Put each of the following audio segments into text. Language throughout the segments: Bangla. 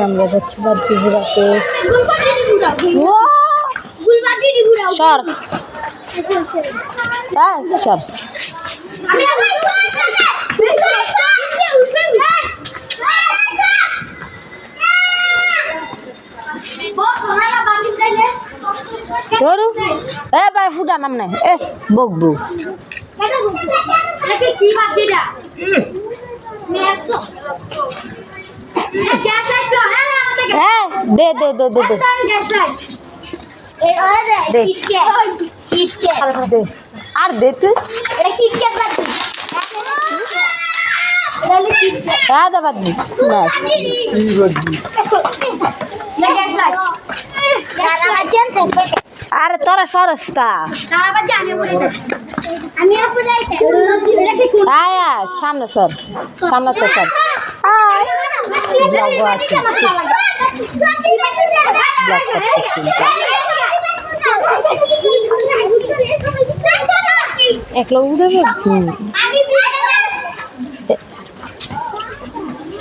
আমরা যাচ্ছি বাদ্রিপুরাতে। সর সর ধরু ভাই ফুটা নাম নাই বকবু কি বাচ্চাটা দে দে দে দে দে আর দে তুই বাদ আরে তোরা সরস্তা সামনে সর সামনে তো সর একলা উঠে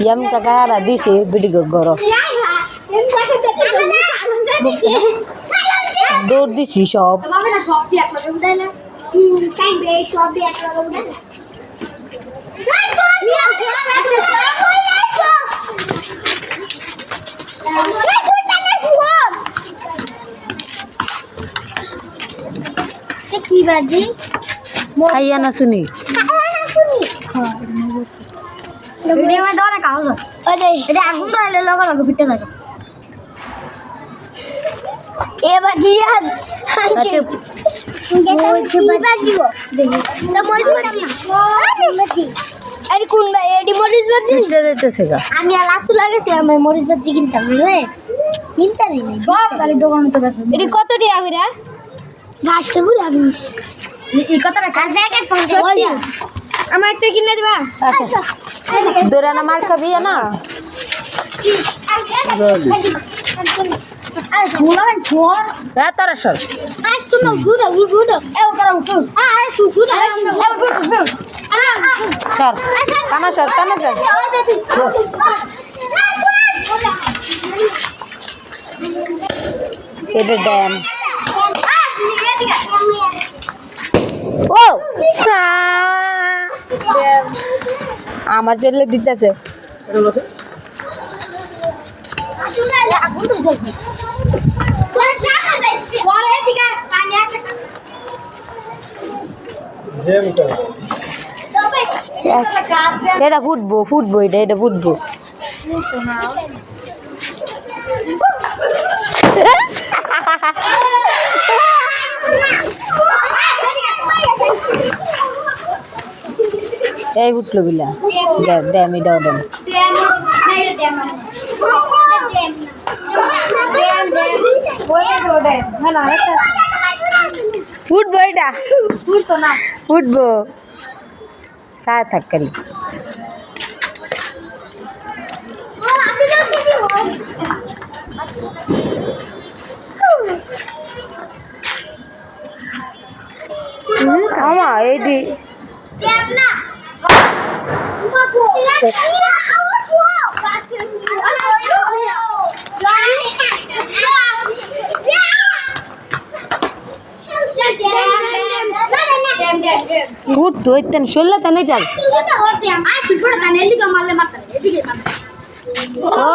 यम का गारा दिसे बिडी गरो दौड़ दिसी सब की बाजी खाइया ना सुनी वीडियो में दो ना कहो अरे ये आगुन तो ले लोग लोग फिटे था ए बाजी यार अच्छा की बाजी वो तो मोरी बाजी अरे कौन बा एडी मोरिस बाजी फिटे देते सेगा আমি আলাতু লাগাইছি আমি মরিচ বাজি কিনতাম রে কিনতারি নাই সব গাড়ি দোকানে তো বেশ এডি কত টাকা কইরা গাছটা ঘুরে আবিস এই কতটা কার প্যাকেট 50 আমার একটা কিনে দিবা আচ্ছা দোরানা মার খাবি না আরে ছোলা ছোর তোরা সর আজ তুমি ঘুরে ঘুরে এও করা উঠো আরে সুগুরা সর কানা সর এটা ড্যাম ও আমার চলে দিতেছে এটা ফুটবো এটা ফুটবো এই উঠলো বিলা ড্যাম এটাও ড্যাম ফুটবো এটা ফুটবো সাথ থাক খালি আমা এইটি ফুট তো ইতেন শুনলে তো নেই যাচ্ছে ও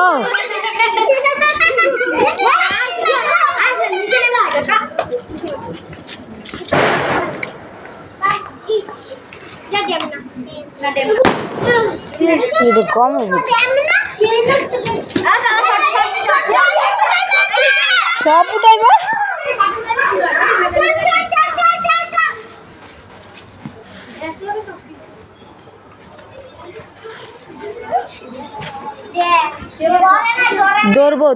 ಇದು ಕಮ್ সব উঠাইব দৌড়বো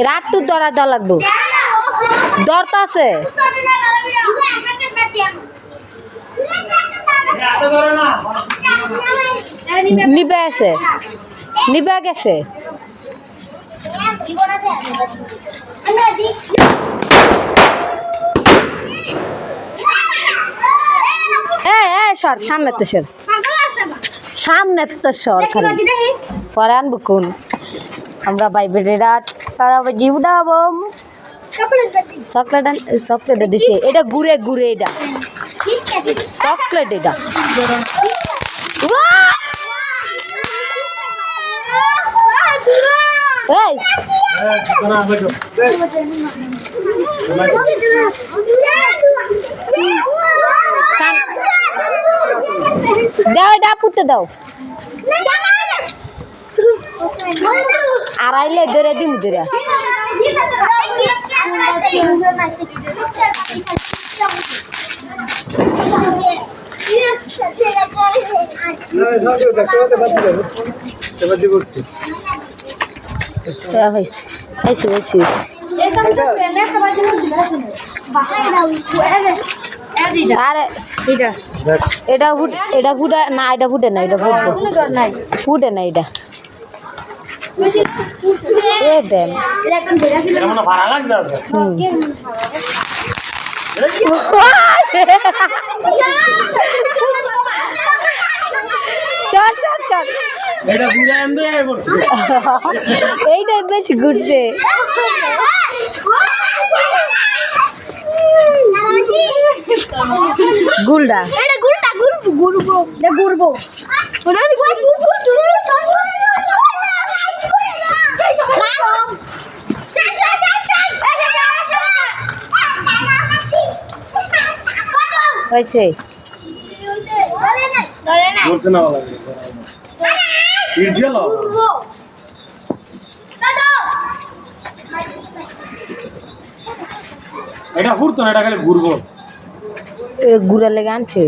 রাতটু দরা দেওয়া লাগবো দরতা আছে নিবে গেছে সর সামনে তো সর সামনে তো সর পরে আনবো কোন আমরা ভাই বেটেরা তারা জিউ ডাবো চকলেট চকলেট দিছে এটা ঘুরে ঘুরে এটা চকলেট এটা এই দাও এটা পুঁতে দাও আড়াইলে ধরে দিম ধরে আরে এটা এটা ফুটে না এটা ফুটে না এটা ফুটে না এটা এইটাই বেশ ঘুরছে গুলডা ঘুরবো হয়েছে এটা ঘুরতো না এটা খালি ঘুরবো ঘুরার লেগে আনছে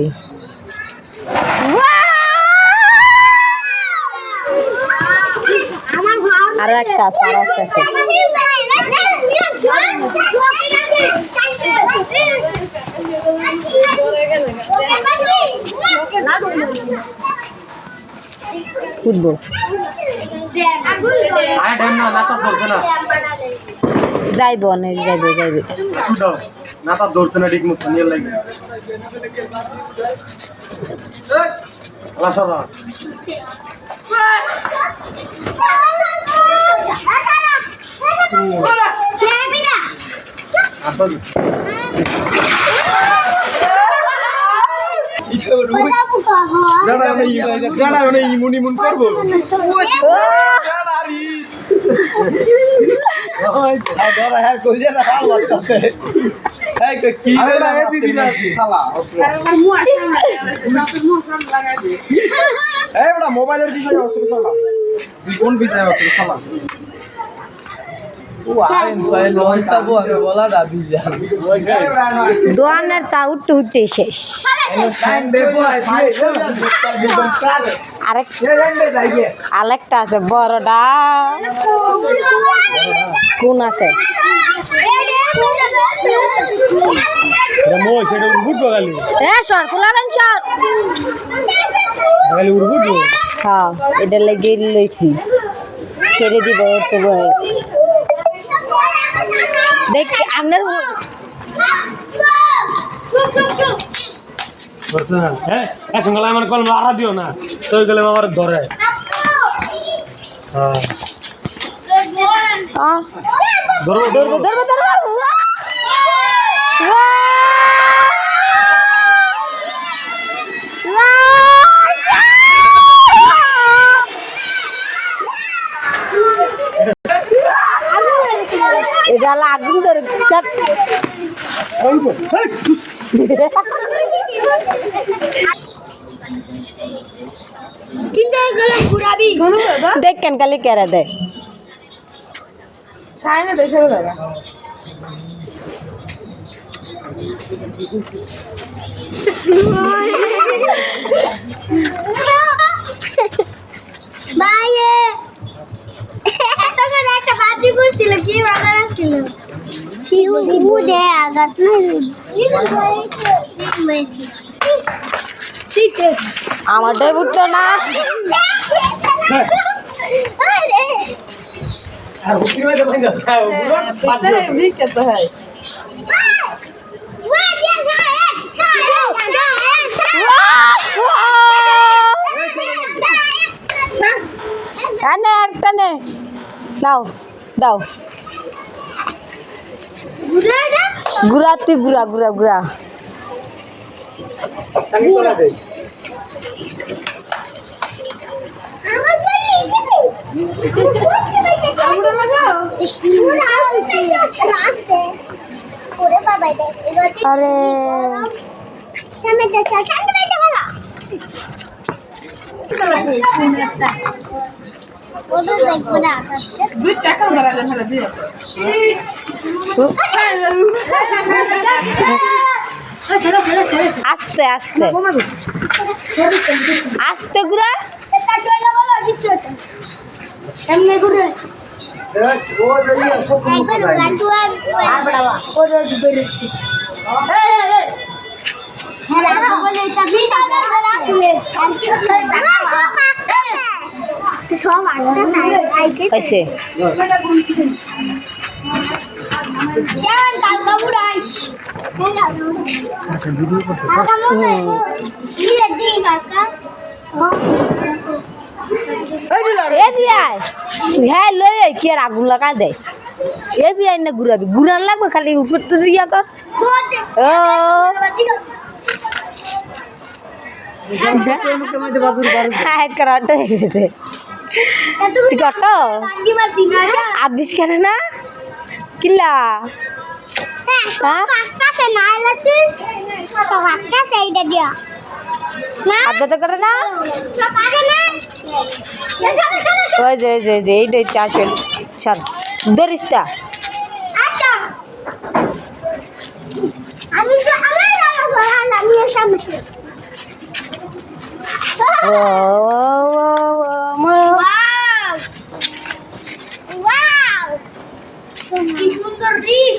আর একটা আছে আর একটা আছে ফুটবল যাইব অনেক যাইব যাইবে না তা ধরছে না ঠিক মতো নিয়ে লাগে আলাসরা ইমুন করবো মোবাইলের বিষয়ে কোন বিষয়ে দোয়ানের তা উঠতে উঠতে শেষ আরেকটা আছে বড়টা কোন আছে হ্যাঁ এটা লেগে লইছি ছেড়ে দিব তো দেখ আপনার সঙ্গে আমার কল মারা দিও না তো গেলে আমার ধরে ধরবো ধরবো ধরবো ধরবো এটা আগুন ধরে দেখেন খালি কেরা দেয় সাইনে 200 টাকা বাইয়ে এত করে একটা বাজি করছিল কি মজা ছিল সিউ দে আগাত আমারটাই উঠলো না আর হুকি ভাই ভাই না খাও पता है भी कहता है वाह দাও দাও গুড়া তুই গুড়া গুড়া গুড়া আমি তোরা দেই আরে দুই টাকা বাড়ালে ভালো দিয়ে আস্তে আস্তে আস্তে গুড়া হয়েছে হ্যাঁ লই কি আর আগুন লাগা দেয় এ বি আই না ঘুরাবি ঘুরান লাগবে খালি উপর তো ইয়া কর ও হ্যাঁ করাটা হয়ে গেছে তুই কত আবিস কেন না কিল্লা আদা করে না ওই যে এইটাই চাষের চল দরিসটা কি সুন্দর রিল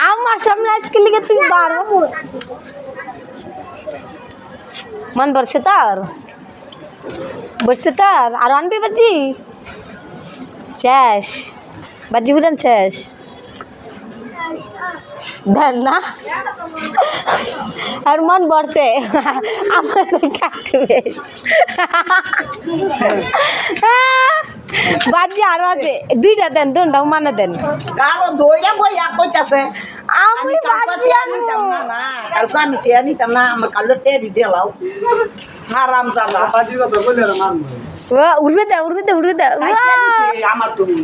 আমার সামনে আজকে লিখে তুমি বারো মন বসে তার আর আনবি বাজি শেষ বাজি বুঝেন শেষ দেন না আর মন বসে আমার কাটে বেশ বাজি আর আছে দুইটা দেন দুটাও মানে দেন কালো দইরা বইয়া কইতাছে আমি বাজি নিতাম না না কালকে আমি তে নিতাম না আমার কালো টেরি দিলাও হারাম জাদা বাজি কথা বলে রে মান উড়বে দে আমার তুমি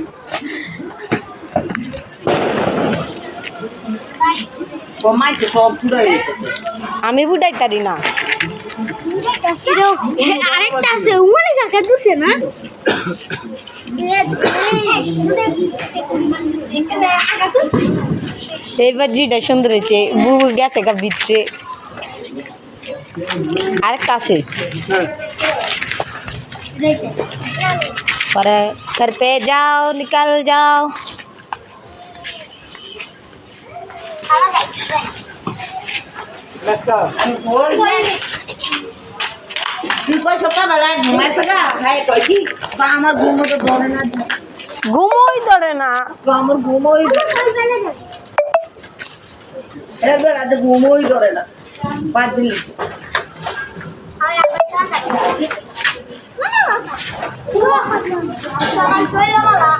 কমাইতে সব ফুরাই গেছে আমি বুঝাই পারি না আরেকটা আছে উমরে কাকা দূরছে না এই বাজিটা সুন্দর হয়েছে বুবু গেছে গা ভিতরে আরেকটা আছে পরে घर पे जाओ निकल जाओ লেখা তুই কই সকালবেলা ঘুমাইছ গা খাই কই কি বা আমার ঘুমো তো ধরে না ঘুমোই ধরে না তো আমার ঘুমোই এবার আজ ঘুমোই ধরে না বাজলি সবাই শৈল বলা